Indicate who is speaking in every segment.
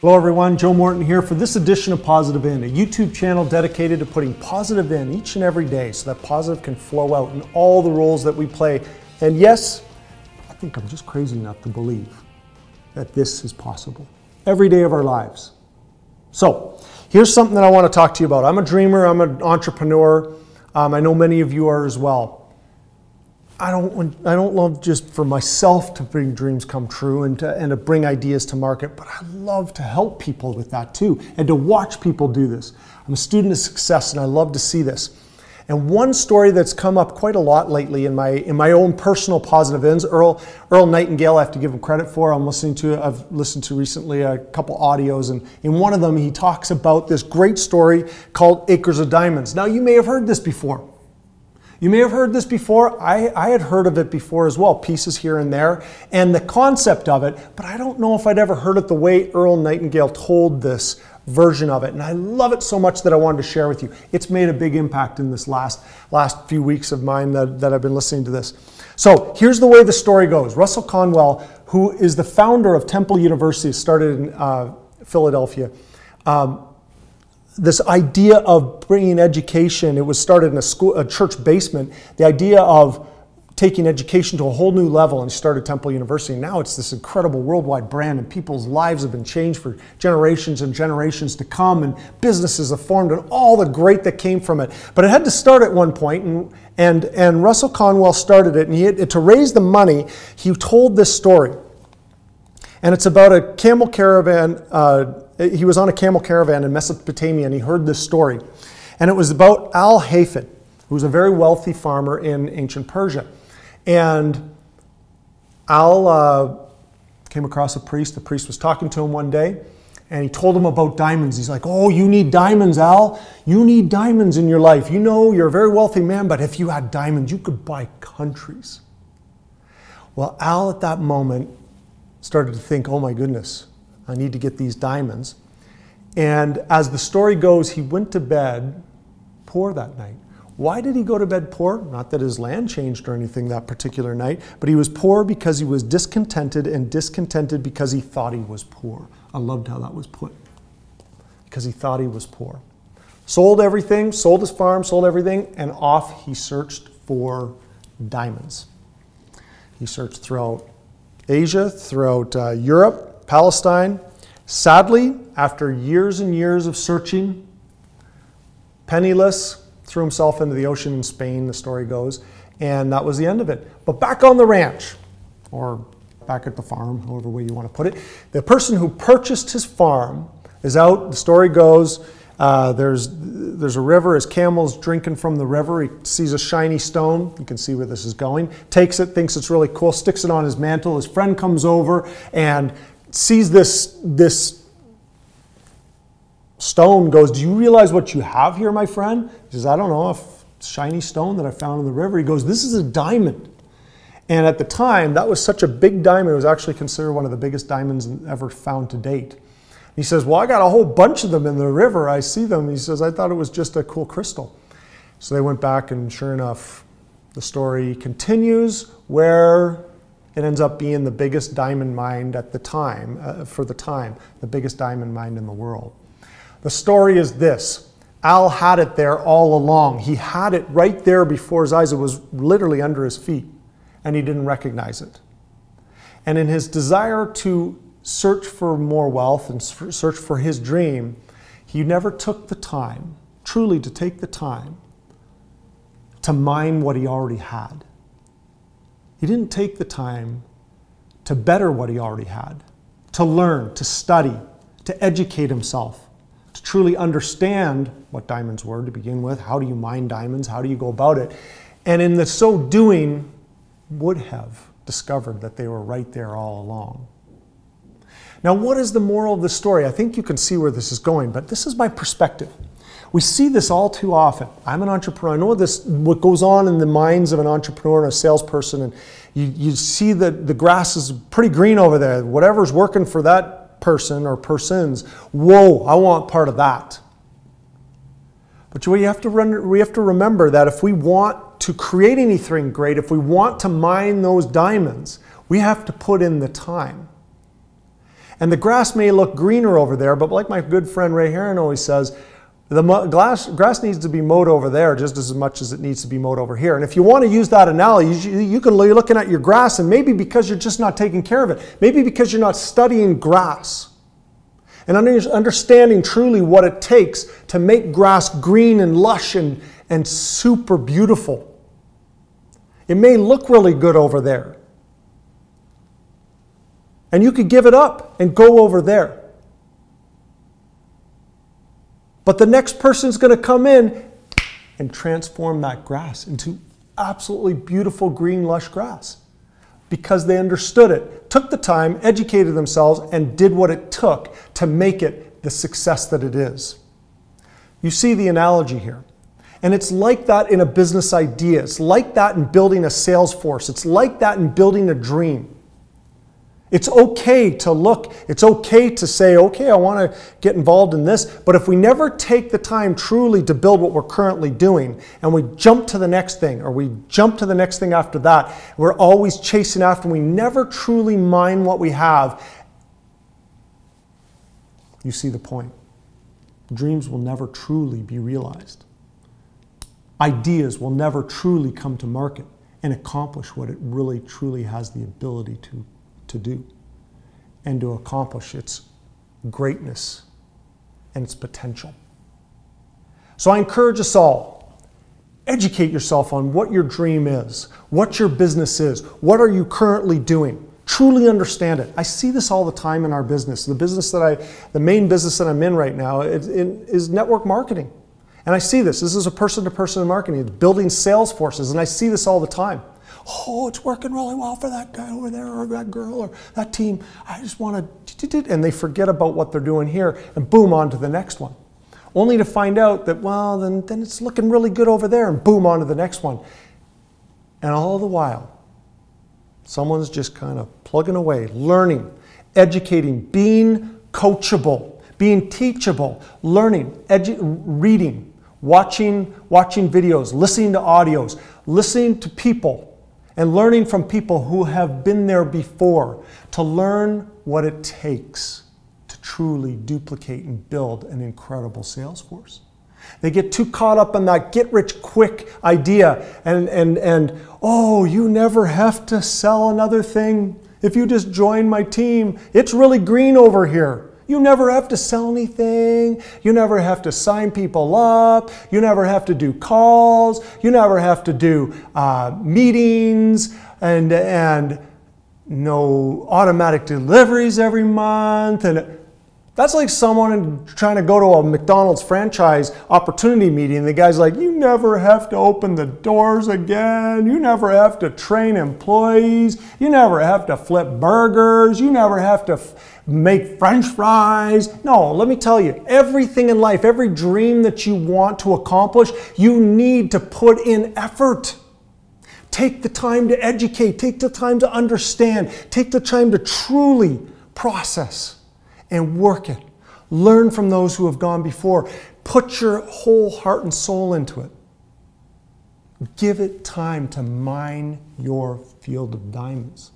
Speaker 1: Hello everyone, Joe Morton here for this edition of Positive In, a YouTube channel dedicated to putting positive in each and every day so that positive can flow out in all the roles that we play. And yes, I think I'm just crazy enough to believe that this is possible every day of our lives. So here's something that I want to talk to you about. I'm a dreamer, I'm an entrepreneur. I know many of you are as well. I don't love just for myself to bring dreams come true and to bring ideas to market, but I love to help people with that too and to watch people do this. I'm a student of success and I love to see this. And one story that's come up quite a lot lately in my own personal positive ends, Earl Nightingale, I have to give him credit for. I've listened to recently a couple audios, and in one of them he talks about this great story called Acres of Diamonds. Now you may have heard this before. You may have heard this before. I had heard of it before as well, pieces here and there, and the concept of it, but I don't know if I'd ever heard it the way Earl Nightingale told this version of it, and I love it so much that I wanted to share with you. It's made a big impact in this last few weeks of mine that I've been listening to this. So here's the way the story goes. Russell Conwell, who is the founder of Temple University, started in Philadelphia, this idea of bringing education, it was started in a church basement, the idea of taking education to a whole new level, and he started Temple University. And now it's this incredible worldwide brand, and people's lives have been changed for generations and generations to come, and businesses have formed, and all the great that came from it. But it had to start at one point, and Russell Conwell started it, and to raise the money, he told this story. And it's about a camel caravan. He was on a camel caravan in Mesopotamia, and he heard this story. And it was about Hafen, who was a very wealthy farmer in ancient Persia. And came across a priest. The priest was talking to him one day, and he told him about diamonds. He's like, "Oh, you need diamonds, Al. You need diamonds in your life. You know, you're a very wealthy man, but if you had diamonds, you could buy countries." Well, Al at that moment started to think, "Oh my goodness, I need to get these diamonds." And as the story goes, he went to bed poor that night. Why did he go to bed poor? Not that his land changed or anything that particular night, but he was poor because he was discontented, and discontented because he thought he was poor. I loved how that was put. Because he thought he was poor. Sold everything, sold his farm, sold everything, and off he searched for diamonds. He searched throughout Asia, throughout Europe, Palestine. Sadly, after years and years of searching, penniless, threw himself into the ocean in Spain, the story goes, and that was the end of it. But back on the ranch, or back at the farm, however way you want to put it, the person who purchased his farm is out, the story goes, there's a river, his camel's drinking from the river, he sees a shiny stone, you can see where this is going, takes it, thinks it's really cool, sticks it on his mantle, his friend comes over and sees this stone, goes, "Do you realize what you have here, my friend?" He says, "I don't know, a shiny stone that I found in the river." He goes, "This is a diamond." And at the time, that was such a big diamond, it was actually considered one of the biggest diamonds ever found to date. He says, "Well, I got a whole bunch of them in the river, I see them." He says, "I thought it was just a cool crystal." So they went back, and sure enough, the story continues where it ends up being the biggest diamond mine at the time, the biggest diamond mine in the world. The story is this: Al had it there all along. He had it right there before his eyes. It was literally under his feet, and he didn't recognize it. And in his desire to search for more wealth and search for his dream, he never took the time, truly to take the time, to mine what he already had. He didn't take the time to better what he already had, to learn, to study, to educate himself, to truly understand what diamonds were to begin with. How do you mine diamonds? How do you go about it? And in the so doing, would have discovered that they were right there all along. Now, what is the moral of the story? I think you can see where this is going, but this is my perspective. We see this all too often. I'm an entrepreneur. I know what goes on in the minds of an entrepreneur and a salesperson, and you see that the grass is pretty green over there. Whatever's working for that person or persons, whoa, I want part of that. But we have to remember that if we want to create anything great, if we want to mine those diamonds, we have to put in the time. And the grass may look greener over there, but like my good friend Ray Heron always says, the grass needs to be mowed over there just as much as it needs to be mowed over here. And if you want to use that analogy, you're looking at your grass, and maybe because you're just not taking care of it, maybe because you're not studying grass and understanding truly what it takes to make grass green and lush and super beautiful. It may look really good over there. And you could give it up and go over there. But the next person's going to come in and transform that grass into absolutely beautiful green lush grass because they understood it, took the time, educated themselves, and did what it took to make it the success that it is. You see the analogy here. And it's like that in a business idea. It's like that in building a sales force. It's like that in building a dream. It's okay to look, it's okay to say, okay, I want to get involved in this, but if we never take the time truly to build what we're currently doing, and we jump to the next thing, or we jump to the next thing after that, we're always chasing after, and we never truly mine what we have, you see the point. Dreams will never truly be realized. Ideas will never truly come to market and accomplish what it really truly has the ability to do and to accomplish its greatness and its potential. So I encourage us all, educate yourself on what your dream is, what your business is, what are you currently doing. Truly understand it. I see this all the time in our business. The main business that I'm in right now is network marketing. And I see this. This is a person-to-person marketing. It's building sales forces, and I see this all the time. Oh, it's working really well for that guy over there or that girl or that team. I just want to, and they forget about what they're doing here and boom, on to the next one. Only to find out that, well, then it's looking really good over there and boom, on to the next one. And all the while, someone's just kind of plugging away, learning, educating, being coachable, being teachable, learning, reading, watching videos, listening to audios, listening to people, and learning from people who have been there before to learn what it takes to truly duplicate and build an incredible sales force. They get too caught up in that get-rich-quick idea and oh, you never have to sell another thing. If you just join my team, it's really green over here. You never have to sell anything. You never have to sign people up. You never have to do calls. You never have to do meetings and no automatic deliveries every month. And that's like someone trying to go to a McDonald's franchise opportunity meeting. The guy's like, you never have to open the doors again. You never have to train employees. You never have to flip burgers. You never have to make French fries. No, let me tell you, everything in life, every dream that you want to accomplish, you need to put in effort. Take the time to educate. Take the time to understand. Take the time to truly process and work it. Learn from those who have gone before. Put your whole heart and soul into it. Give it time to mine your field of diamonds.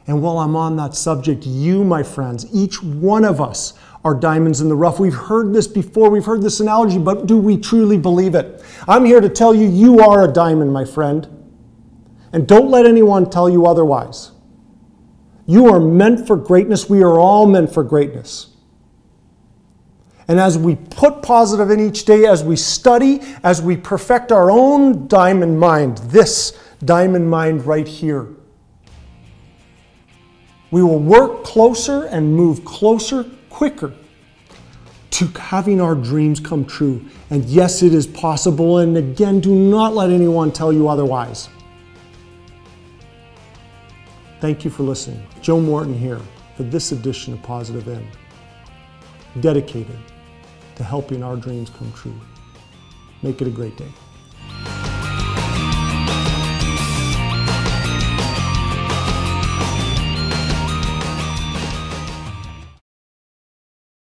Speaker 1: And while I'm on that subject, you, my friends, each one of us are diamonds in the rough. We've heard this before, we've heard this analogy, but do we truly believe it? I'm here to tell you, you are a diamond, my friend. And don't let anyone tell you otherwise. You are meant for greatness. We are all meant for greatness. And as we put positive in each day, as we study, as we perfect our own diamond mind, this diamond mind right here, we will work closer and move closer, quicker to having our dreams come true. And yes, it is possible. And again, do not let anyone tell you otherwise. Thank you for listening. Joe Morton here for this edition of Positive In, dedicated to helping our dreams come true. Make it a great day.